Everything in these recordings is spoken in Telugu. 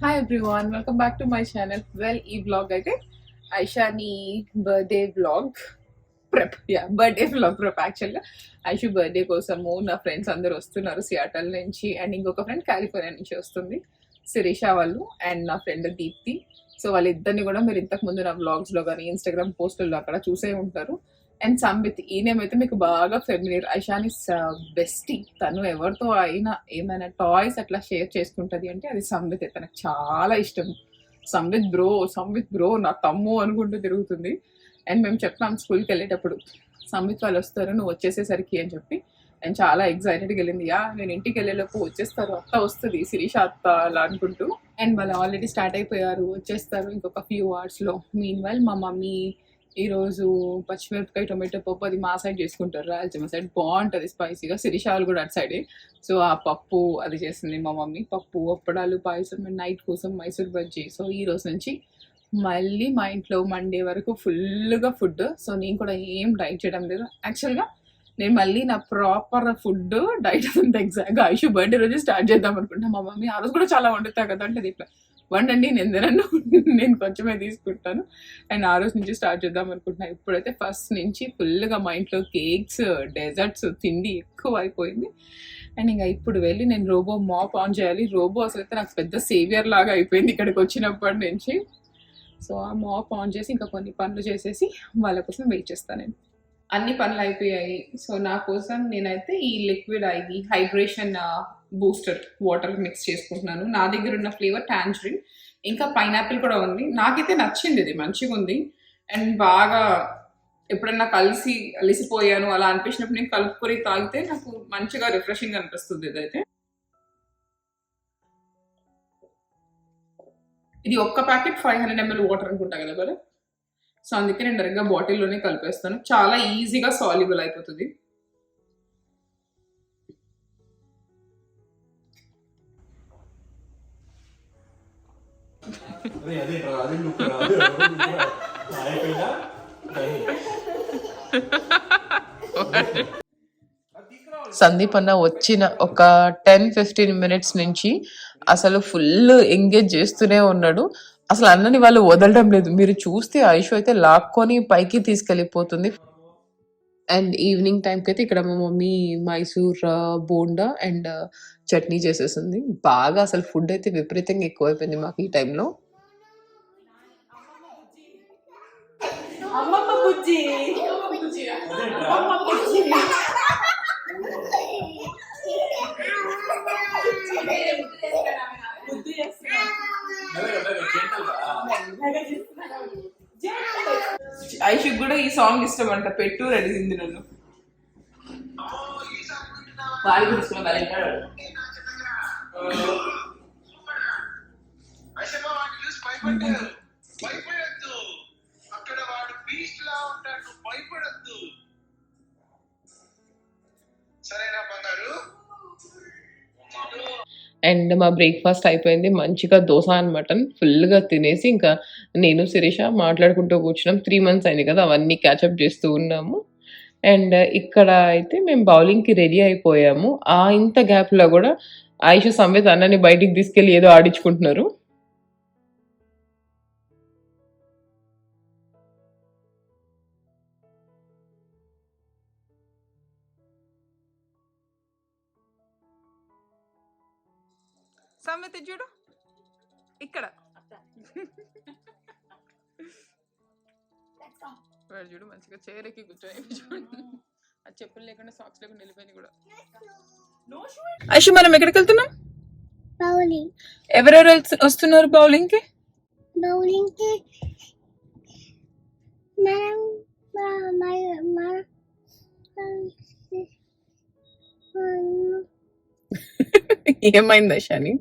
Hi everyone, welcome back to my channel. Well, ee vlog aithe Ishani birthday vlog prep. Yeah, birthday vlog prep actually. Aishu birthday కోసము నా ఫ్రెండ్స్ అందరూ వస్తున్నారు సియాటల్ నుంచి అండ్ ఇంకొక ఫ్రెండ్ కాలిఫోర్నియా నుంచి వస్తుంది శిరీష వాళ్ళు అండ్ నా ఫ్రెండ్ దీప్తి. సో వాళ్ళిద్దరిని కూడా మీరు ఇంతకు ముందు నా వ్లాగ్స్లో కానీ ఇన్స్టాగ్రామ్ పోస్టుల్లో అక్కడ చూసే ఉంటారు. అండ్ సంబిత్ ఈ నేమ్ అయితే మీకు బాగా ఫెమిలియర్. ఐషాని బెస్టీ. తను ఎవరితో అయినా ఏమైనా టాయ్స్ అట్లా షేర్ చేసుకుంటది అంటే అది సంబిత్. తనకు చాలా ఇష్టం. సంబిత్ బ్రో నా తమ్ము అనుకుంటూ తిరుగుతుంది. అండ్ మేము చెప్పాం స్కూల్కి వెళ్ళేటప్పుడు సంబిత్ వాళ్ళు వస్తారు నువ్వు వచ్చేసేసరికి అని చెప్పి. అండ్ చాలా ఎక్సైటెడ్గా వెళ్ళింది. నేను ఇంటికి వెళ్ళేలోపు వచ్చేస్తారు, అత్త వస్తుంది, శిరీష అత్త అలా అనుకుంటూ. అండ్ వాళ్ళు ఆల్రెడీ స్టార్ట్ అయిపోయారు, వచ్చేస్తారు ఇంకొక ఫ్యూ అవర్స్లో. మీన్ వైల్ మా మమ్మీ ఈరోజు పచ్చిమిరపకాయ టొమాటో పప్పు అది మా సైడ్ చేసుకుంటారు, రాయలసీమ సైడ్ బాగుంటుంది స్పైసీగా. శిరీష వాళ్ళు కూడా అటు సైడే. సో ఆ పప్పు అది చేస్తుంది మా మమ్మీ. పప్పు అప్పడాలు పాయసం అండ్ నైట్ కోసం మైసూర్ బజ్జీ. సో ఈ రోజు నుంచి మళ్ళీ మా ఇంట్లో మండే వరకు ఫుల్గా ఫుడ్. సో నేను కూడా ఏం డైట్ చేయడం లేదు యాక్చువల్గా. నేను మళ్ళీ నా ప్రాపర్ ఫుడ్ డైట్ అంతా ఎగ్జాక్ట్గా ఐషు బర్త్డే రోజు స్టార్ట్ చేద్దాం అనుకుంటా. మా మమ్మీ ఆ రోజు కూడా చాలా వండుతా కదా అంటే ఇట్లా వండండి నేను తినను, నేను కొంచెమే తీసుకుంటాను. అండ్ ఆ రోజు నుంచి స్టార్ట్ చేద్దాం అనుకుంటున్నాను. ఇప్పుడైతే ఫస్ట్ నుంచి ఫుల్గా మా ఇంట్లో కేక్స్ డెజర్ట్స్ తిండి ఎక్కువ అయిపోయింది. అండ్ ఇంకా ఇప్పుడు వెళ్ళి నేను రోబో మాప్ ఆన్ చేయాలి. రోబో అసలు అయితే నాకు పెద్ద సేవియర్ లాగా అయిపోయింది ఇక్కడికి వచ్చినప్పటి నుంచి. సో ఆ మాప్ ఆన్ చేసి ఇంకా కొన్ని పనులు చేసేసి వాళ్ళ కోసం వెయిట్ చేస్తాను. నేను అన్ని పనులు అయిపోయాయి. సో నా కోసం నేనైతే ఈ liquid IV hydration booster water mix చేసుకుంటున్నాను. నా దగ్గర ఉన్న ఫ్లేవర్ టాంజరిన్, ఇంకా పైనాపిల్ కూడా ఉంది. నాకైతే నచ్చింది, ఇది మంచిగా ఉంది. అండ్ బాగా ఎప్పుడన్నా అలిసిపోయాను అలా అనిపించినప్పుడు నేను కలుపుకొని తాగితే నాకు మంచిగా రిఫ్రెషింగ్ అనిపిస్తుంది. ఇదైతే ఇది ఒక్క ప్యాకెట్ 500 ml వాటర్ అనుకుంటా కదా బరు. సో అందుకే నేను డైరెక్ట్గా బాటిల్లోనే కలిపేస్తాను, చాలా ఈజీగా సాల్యుబుల్ అయిపోతుంది. సందీప్ అన్న వచ్చిన ఒక 10-15 minutes నుంచి అసలు ఫుల్ ఎంగేజ్ చేస్తూనే ఉన్నాడు. అసలు అన్నని వాళ్ళు వదలడం లేదు. మీరు చూస్తే ఐషు అయితే లాక్కొని పైకి తీసుకెళ్ళిపోతుంది. అండ్ ఈవినింగ్ టైంకి అయితే ఇక్కడ మా మమ్మీ మైసూర్ బోండా అండ్ చట్నీ చేసేసింది. బాగా అసలు ఫుడ్ అయితే విపరీతంగా ఎక్కువైపోయింది మాకు ఈ టైంలో. ఐషు కూడా ఈ సాంగ్ ఇష్టం అంట, పెట్టు అడిగింది నన్ను. వాళ్ళు అండ్ మా బ్రేక్ఫాస్ట్ అయిపోయింది. మంచిగా దోశ అండ్ మటన్ ఫుల్గా తినేసి ఇంకా నేను శిరీష మాట్లాడుకుంటూ కూర్చున్నాం. 3 months అయింది కదా, అవన్నీ క్యాచప్ చేస్తూ ఉన్నాము. అండ్ ఇక్కడ అయితే మేము బౌలింగ్కి రెడీ అయిపోయాము. ఇంత గ్యాప్లో కూడా ఆయుష్ సంవేత్ అన్నని బయటికి తీసుకెళ్ళి ఏదో ఆడించుకుంటున్నారు. సంవేత్ చూడు ఇక్కడ చూడు మంచిగా చైర్కి కూర్చొని చూడు. ఆ చెప్పులు లేకుండా సాక్స్ లేకుండా వెళ్ళిపోయింది కూడా. ఐషు మనం ఎక్కడికి వెళ్తున్నాం? ఎవరెవరు వస్తున్నారు బౌలింగ్ కి? ఏమైంది ఐషాని?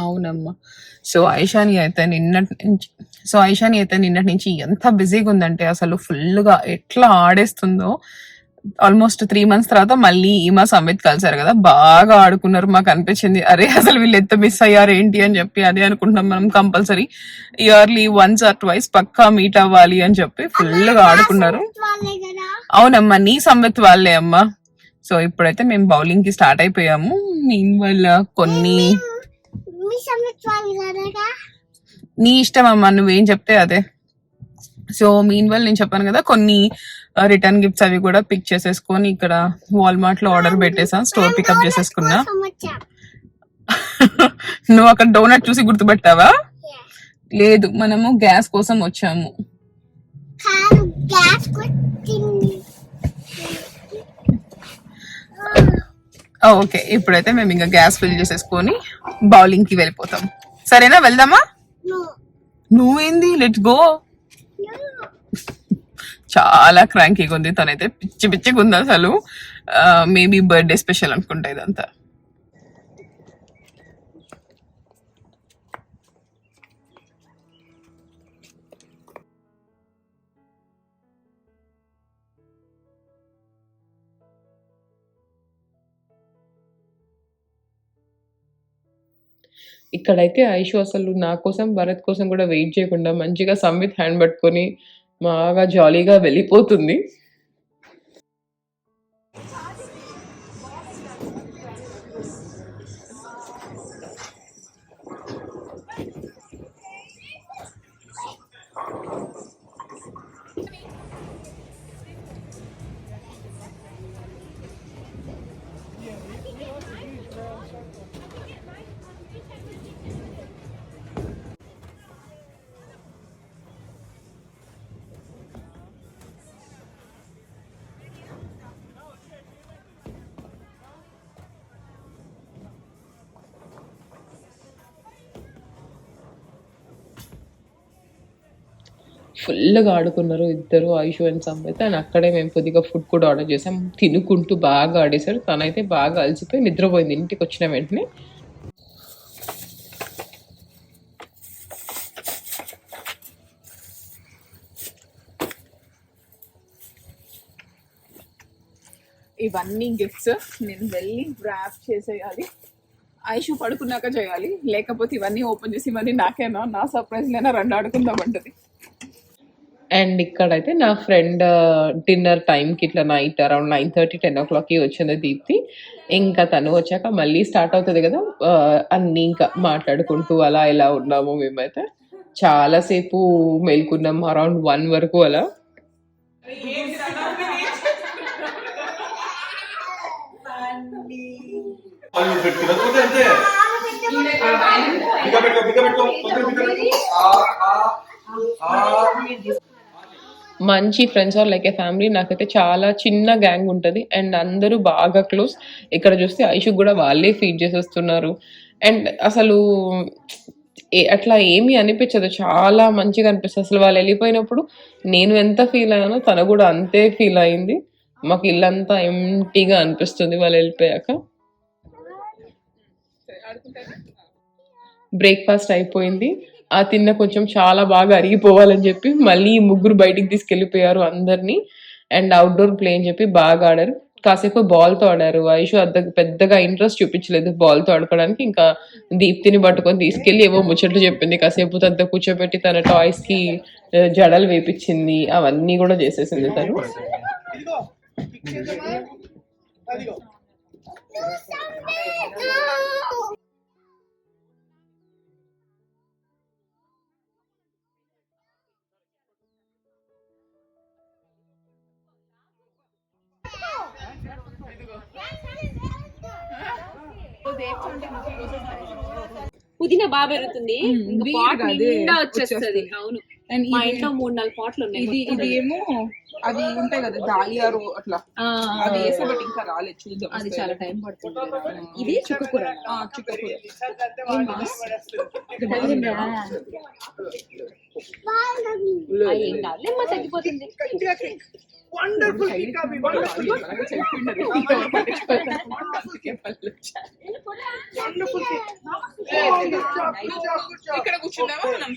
అవునమ్మా. సో ఐషాని అయితే నిన్నటి నుంచి ఎంత బిజీగా ఉందంటే అసలు ఫుల్గా ఎట్లా ఆడేస్తుందో. ఆల్మోస్ట్ 3 months తర్వాత మళ్ళీ ఈమా సంవిత్ కలిసారు కదా, బాగా ఆడుకున్నారు. మాకు అనిపించింది అరే అసలు వీళ్ళు ఎంత మిస్ అయ్యారు ఏంటి అని చెప్పి. అదే అనుకుంటున్నాం మనం, కంపల్సరీ ఇయర్లీ 1 or 2 పక్కా మీట్ అవ్వాలి అని చెప్పి ఫుల్గా ఆడుకున్నారు. అవునమ్మా, నీ సంవిత్ వాళ్ళే అమ్మా. సో ఇప్పుడైతే మేము బౌలింగ్ కి స్టార్ట్ అయిపోయాము. మీన్ వల్ల కొన్ని నీ ఇష్టం అమ్మా, నువ్వేం చెప్తే అదే. సో మీన్ వల్ల నేను చెప్పాను కదా, కొన్ని రిటర్న్ గిఫ్ట్స్ అవి కూడా పిక్ చేసేసుకొని ఇక్కడ వాల్మార్ట్ లో ఆర్డర్ పెట్టేసా, స్టోర్ పికప్ చేసేసుకున్నా. నువ్వు అక్కడ డోనట్ చూసి గుర్తుపెట్టావా? లేదు, మనము గ్యాస్ కోసం వచ్చాము. ఓకే, ఇప్పుడైతే మేము ఇంకా గ్యాస్ ఫిల్ చేసేసుకొని బౌలింగ్ కి వెళ్ళిపోతాం. సరేనా, వెళ్దామా? నువ్వేంది, లెట్స్ గో. చాలా క్రాంకీగా ఉంది తనైతే, పిచ్చి పిచ్చిగా ఉంది అసలు. మేబీ బర్త్డే స్పెషల్ అనుకుంటా ఇదంతా. ఇక్కడైతే ఐషు అసలు నా కోసం, భరత్ కోసం కూడా వెయిట్ చేయకుండా మంచిగా సంవిత్ హ్యాండ్ పట్టుకొని బాగా జాలీగా వెళ్ళిపోతుంది. ఫుల్గా ఆడుకున్నారు ఇద్దరు, ఐషు అండ్ సంవిత్. అండ్ అక్కడే మేము కొద్దిగా ఫుడ్ కూడా ఆర్డర్ చేసాం. తినుకుంటూ బాగా ఆడేశారు. తనైతే బాగా అలసిపోయి నిద్రపోయింది ఇంటికి వచ్చిన వెంటనే. ఇవన్నీ గిఫ్ట్స్ నేను వెళ్ళి ర్యాప్ చేసేయాలి. ఐషు పడుకున్నాక చేయాలి, లేకపోతే ఇవన్నీ ఓపెన్ చేసి ఇవన్నీ నాకేనా, నా సర్ప్రైజ్ లేనా, రెండు ఆడుకుందామంటది. అండ్ ఇక్కడైతే నా ఫ్రెండ్ డిన్నర్ టైంకి ఇట్లా నైట్ అరౌండ్ 9:30, 10 o'clockకి వచ్చింది దీప్తి. ఇంకా తను వచ్చాక మళ్ళీ స్టార్ట్ అవుతుంది కదా, అన్నీ ఇంకా మాట్లాడుకుంటూ అలా ఇలా ఉన్నాము. మేమైతే చాలాసేపు మేల్కున్నాం, అరౌండ్ 1 వరకు అలా. మంచి friends are like a family. నాకైతే చాలా చిన్న గ్యాంగ్ ఉంటుంది అండ్ అందరూ బాగా క్లోజ్. ఇక్కడ చూస్తే ఐషుకు కూడా వాళ్ళే ఫీడ్ చేసేస్తున్నారు. అండ్ అసలు అట్లా ఏమీ అనిపించదు, చాలా మంచిగా అనిపిస్తుంది. అసలు వాళ్ళు వెళ్ళిపోయినప్పుడు నేను ఎంత ఫీల్ అయ్యానో తను కూడా అంతే ఫీల్ అయింది. మాకు ఇల్లంతా ఎంటీగా అనిపిస్తుంది వాళ్ళు వెళ్ళిపోయాక. బ్రేక్ఫాస్ట్ అయిపోయింది. ఆ తిన్న కొంచెం చాలా బాగా అరిగిపోవాలని చెప్పి మళ్ళీ ముగ్గురు బయటికి తీసుకెళ్ళిపోయారు అందరినీ. అండ్ అవుట్డోర్ ప్లే అని చెప్పి బాగా ఆడారు. కాసేపు బాల్తో ఆడారు. ఐషు పెద్దగా ఇంట్రెస్ట్ చూపించలేదు బాల్తో ఆడుకోవడానికి. ఇంకా దీప్తిని పట్టుకొని తీసుకెళ్ళి ఏవో ముచ్చట్లు చెప్పింది. కాసేపు తనతో కూర్చోబెట్టి తన టాయ్స్ కి జడలు వేపించింది. అవన్నీ కూడా చేసేసింది తను. పుదీనా బాగా పెరుగుతుంది, వచ్చేస్తుంది. అవును, మా ఇంట్లో 3-4 పాట్లు ఉన్నాయి. ఇది ఏమో అది ఉంటాయి కదా దాలియా అట్లా, అది వేసేబట్టి ఇంకా రాలేదు, చూద్దాం. అది చాలా టైం పడుతుంది. ఇది చుక్కకూర. తగ్గిపోతుంది. ఇక్కడ కూర్చున్నావా మనం?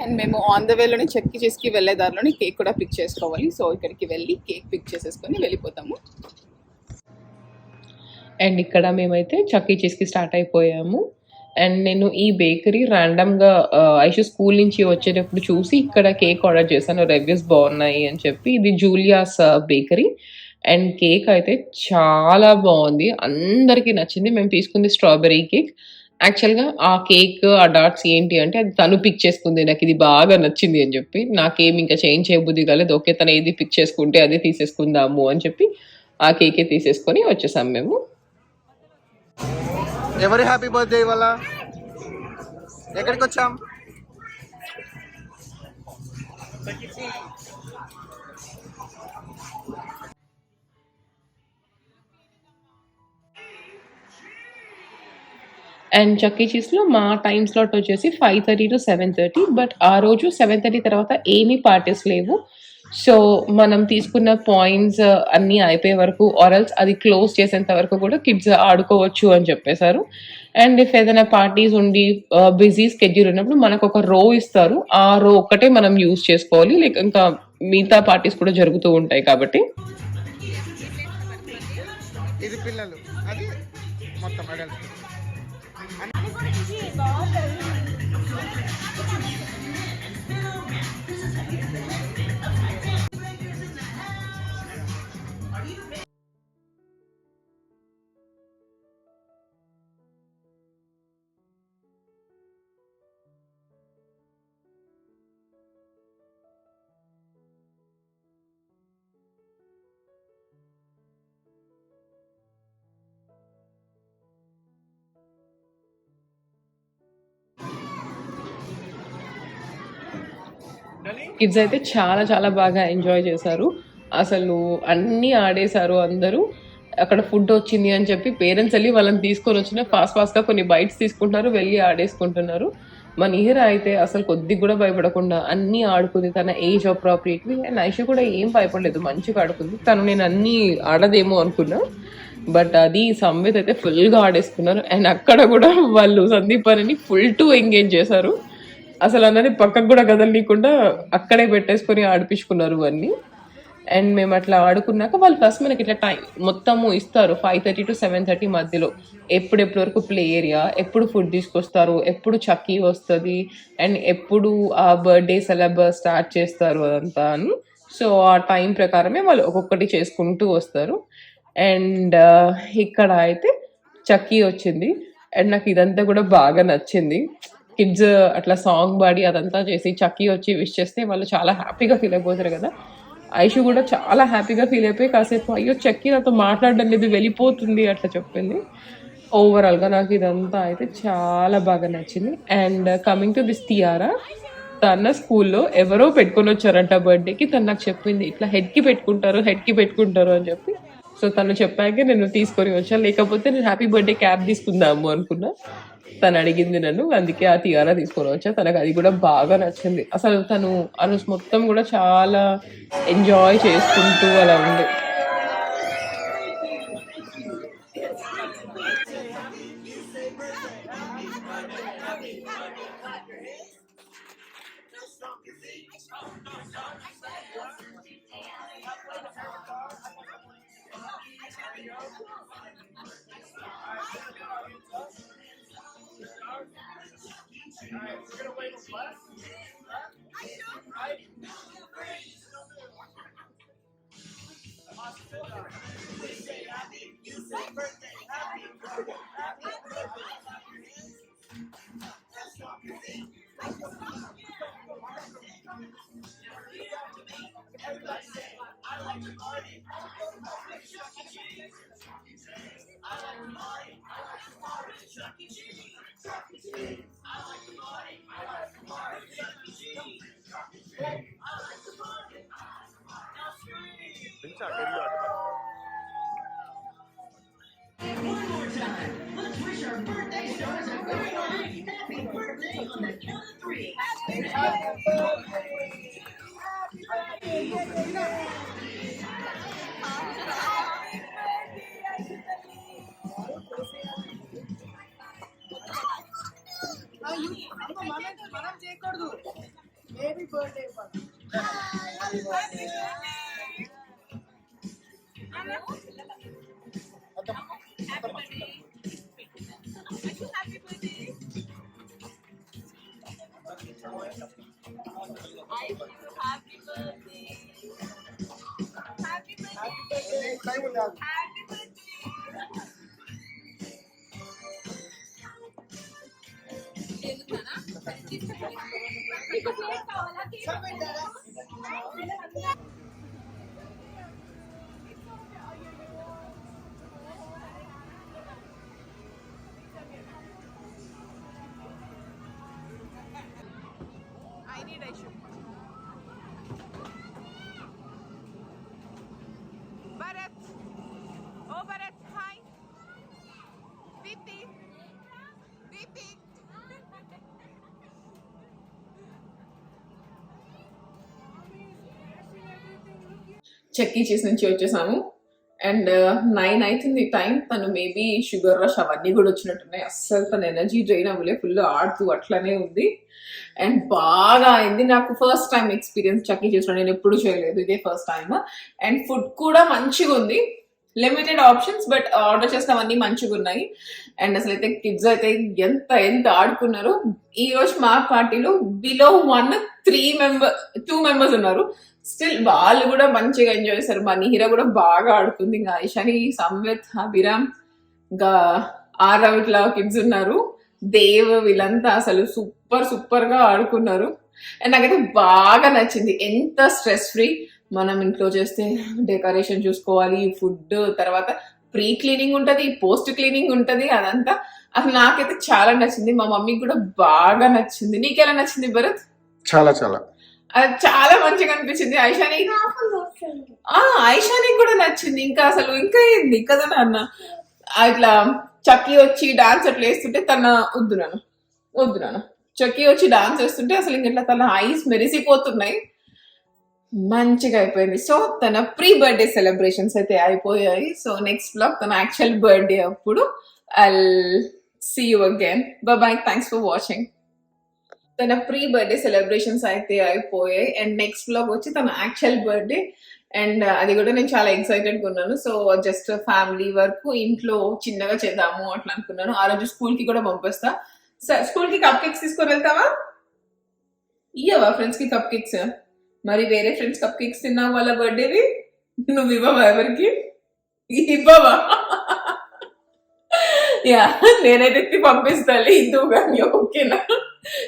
అండ్ మేము ఆన్ ద వేలోని చెక్కి చేసి వెళ్ళే దారిలోని కేక్ కూడా పిక్ చేసుకోవాలి. సో ఇక్కడికి వెళ్ళి కేక్ పిక్ చేసేసుకొని వెళ్ళిపోతాము. అండ్ ఇక్కడ మేమైతే చక్కీ చీజ్కి స్టార్ట్ అయిపోయాము. అండ్ నేను ఈ బేకరీ ర్యాండమ్‌గా ఐషు స్కూల్ నుంచి వచ్చేటప్పుడు చూసి ఇక్కడ కేక్ ఆర్డర్ చేశాను. రివ్యూస్ బావున్నాయి అని చెప్పి. ఇది జూలియాస్ బేకరీ. అండ్ కేక్ అయితే చాలా బావుంది. అందరికీ నచ్చింది. మేము తీసుకుంది స్ట్రాబెర్రీ కేక్. యాక్చువల్‌గా ఆ కేక్, ఆ డాట్స్ ఏంటి అంటే అది తను పిక్ చేసుకుంది. నాకిది బాగా నచ్చింది అని చెప్పి. నాకేమి ఇంకా చేంజ్ చేయబుద్ధి కాలేదు. ఓకే. తను ఏది పిక్ చేసుకుంటే అదే తీసేసుకుందాము అని చెప్పి ఆ కేకే తీసేసుకొని వచ్చేసాం మేము. ఎవరి హ్యాపీ బర్త్డే ఇవాళ? ఎక్కడికి వచ్చాం? అండ్ చక్కీ చీస్‌లో మా టైమ్ స్లాట్ వచ్చేసి 5:30 to 7:30. బట్ ఆ రోజు 7:30 తర్వాత ఏమీ పార్టీస్ లేవు. సో, మనం తీసుకున్న పాయింట్స్ అన్నీ అయిపోయే వరకు ఆర్ ఎల్స్ అది క్లోజ్ చేసేంత వరకు కూడా కిడ్స్ ఆడుకోవచ్చు అని చెప్పేసారు. అండ్ ఇఫ్ ఏదైనా పార్టీస్ ఉండి బిజీ స్కెడ్యూల్ ఉన్నప్పుడు మనకొక రో ఇస్తారు. ఆ రో ఒక్కటే మనం యూజ్ చేసుకోవాలి. లైక్ ఇంకా మిగతా పార్టీస్ కూడా జరుగుతూ ఉంటాయి కాబట్టి. ఇది పిల్లలు, అది మొత్తం అడల్ట్. కిడ్స్ అయితే చాలా చాలా బాగా ఎంజాయ్ చేశారు. అసలు అన్నీ ఆడేశారు అందరూ. అక్కడ ఫుడ్ వచ్చింది అని చెప్పి పేరెంట్స్ వెళ్ళి వాళ్ళని తీసుకొని వచ్చిన ఫాస్ట్‌గా కొన్ని బైట్స్ తీసుకుంటున్నారు. వెళ్ళి ఆడేసుకుంటున్నారు. మా నిహిర అయితే అసలు కొద్దిగా కూడా భయపడకుండా అన్నీ ఆడుకుంది. తన ఏజ్ అప్రోప్రియేట్‌వి. అండ్ ఐషు కూడా ఏం భయపడలేదు. మంచిగా ఆడుకుంది. నేను అన్నీ ఆడదేమో అనుకున్నా. బట్ అది సంవేత్ అయితే ఫుల్‌గా ఆడేసుకున్నారు. అండ్ అక్కడ కూడా వాళ్ళు సందీపని ఫుల్ టు ఎంగేజ్ చేశారు. అసలు అందరిని పక్కకు కూడా కదలనీయకుండా అక్కడే పెట్టేసుకొని ఆడిపించుకున్నారు అన్నీ. అండ్ మేము అట్లా ఆడుకున్నాక వాళ్ళు ఫస్ట్ మనకి ఇట్లా టైం మొత్తము ఇస్తారు 5:30 to 7:30 మధ్యలో. ఎప్పుడెప్పుడు వరకు ప్లే ఏరియా, ఎప్పుడు ఫుడ్ తీసుకొస్తారు, ఎప్పుడు చక్కీ వస్తుంది, అండ్ ఎప్పుడు ఆ బర్త్డే సెలబ్రేట్ స్టార్ట్ చేస్తారు అదంతా అని. సో ఆ టైం ప్రకారమే వాళ్ళు ఒక్కొక్కటి చేసుకుంటూ వస్తారు. అండ్ ఇక్కడ అయితే చక్కీ వచ్చింది. అండ్ నాకు ఇదంతా కూడా బాగా నచ్చింది. కిడ్స్ అట్లా సాంగ్ పాడి అదంతా చేసి చక్కీ వచ్చి విష్ చేస్తే వాళ్ళు చాలా హ్యాపీగా ఫీల్ అయిపోతారు కదా. ఐషు కూడా చాలా హ్యాపీగా ఫీల్ అయిపోయి కాసేపు అయ్యో చక్కీ నాతో మాట్లాడడం లేదు వెళ్ళిపోతుంది అట్లా చెప్పింది. ఓవరాల్గా నాకు ఇదంతా అయితే చాలా బాగా నచ్చింది. అండ్ కమింగ్ టు దిస్ తియారా, తన స్కూల్లో ఎవరో పెట్టుకొని వచ్చారంట బర్త్డేకి. తను నాకు చెప్పింది ఇట్లా హెడ్కి పెట్టుకుంటారు అని చెప్పి. సో తను చెప్పాకే నేను తీసుకొని వచ్చాను. లేకపోతే నేను హ్యాపీ బర్త్డే క్యాప్ తీసుకుందాము అనుకున్నా. తను అడిగింది నన్ను, అందుకే ఆ తియారా తీసుకొని వచ్చా. తనకు అది కూడా బాగా నచ్చింది. అసలు తను ఆ రోజు మొత్తం కూడా చాలా ఎంజాయ్ చేసుకుంటూ అలా ఉంది. మనం చేయకూడదు. Baby birthday I need Aishu. Bharat. Oh, Bharat, hi. Deepti. Deepti. Chikki cheese నుంచి వచ్చేసాము అండ్ 9 అవుతుంది టైం. తను మేబీ షుగర్ రష్ అవన్నీ కూడా వచ్చినట్టున్నాయి. అస్సలు తన ఎనర్జీ డ్రైన్ అవ్వలే, ఫుల్ ఆడుతూ అట్లనే ఉంది అండ్ బాగా అయింది. నాకు ఫస్ట్ టైం ఎక్స్పీరియన్స్ చక్కీ చీజ్, నేను ఎప్పుడు చేయలేదు, ఇదే ఫస్ట్ టైం. అండ్ ఫుడ్ కూడా మంచిగా ఉంది, లిమిటెడ్ ఆప్షన్స్ బట్ ఆర్డర్ చేసినవన్నీ మంచిగా ఉన్నాయి. అండ్ అసలు అయితే కిడ్స్ అయితే ఎంత ఎంత ఆడుకున్నారు. ఈ రోజు మా పార్టీలో బిలో 2 మెంబర్స్ ఉన్నారు. స్టిల్ వాళ్ళు కూడా మంచిగా ఎంజాయ్ చేస్తారు. మా నిహిర కూడా బాగా ఆడుకుంది. ఇంకా ఇషాని, సంవిత్, అభిరామ్, ఇంకా ఆరవ్ ఇట్లా కిడ్స్ ఉన్నారు. దేవ్ వీళ్ళంతా అసలు సూపర్ సూపర్ గా ఆడుకున్నారు. అండ్ నాకైతే బాగా నచ్చింది. ఎంత స్ట్రెస్ ఫ్రీ. మనం ఇంట్లో చేస్తే డెకరేషన్ చూసుకోవాలి, ఫుడ్, తర్వాత ప్రీ క్లీనింగ్ ఉంటది, పోస్ట్ క్లీనింగ్ ఉంటది, అదంతా అసలు నాకైతే చాలా నచ్చింది. మా మమ్మీకి కూడా బాగా నచ్చింది. నీకెలా నచ్చింది భరత్? చాలా చాలా అది చాలా మంచిగా అనిపించింది. ఐషానికి కూడా నచ్చింది. ఇంకా అసలు ఇంకా ఏంది కదా నాన్న, ఇట్లా చక్కీ వచ్చి డాన్స్ అట్లా వేస్తుంటే తన వద్దు నాన్న చక్కీ వచ్చి డాన్స్ వేస్తుంటే అసలు ఇంక తన ఐస్ మెరిసిపోతున్నాయి. మంచిగా అయిపోయింది. సో తన ప్రీ బర్త్డే సెలబ్రేషన్స్ అయితే అయిపోయాయి. సో నెక్స్ట్ బ్లాగ్ తన యాక్చువల్ బర్త్డే అప్పుడు. I'll see you again. Bye, thanks for watching. తన ప్రీ బర్త్డే సెలబ్రేషన్స్ అయితే అయిపోయాయి అండ్ నెక్స్ట్ బ్లాగ్ వచ్చి తన యాక్చువల్ బర్త్డే. అండ్ అది కూడా నేను చాలా ఎక్సైటెడ్గా ఉన్నాను. సో జస్ట్ ఫ్యామిలీ వరకు ఇంట్లో చిన్నగా చేద్దాము అట్లా అనుకున్నాను. ఆ రోజు స్కూల్ కి కూడా పంపిస్తా. స్కూల్ కి కప్ కేక్స్ తీసుకొని వెళ్తావా? ఇయ్యవా ఫ్రెండ్స్ కి కప్ కేక్స్? మరి వేరే ఫ్రెండ్స్ కప్ కేక్స్ తిన్నావు వాళ్ళ బర్త్డేవి, నువ్వు ఇవ్వవా ఎవరికి? ఇవ్వవా? యా, నేనైతే ఎత్తి పంపిస్తాను, ఇద్దు కానీ ఓకేనా?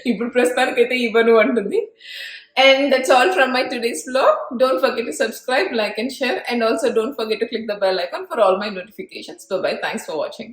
ఇప్పుడు ప్రస్తుతానికైతే ఇవ్వను అంటుంది. And that's all from my today's vlog. Don't forget to subscribe, like and share, and also don't forget to click the bell icon for all my notifications. Bye bye, thanks for watching.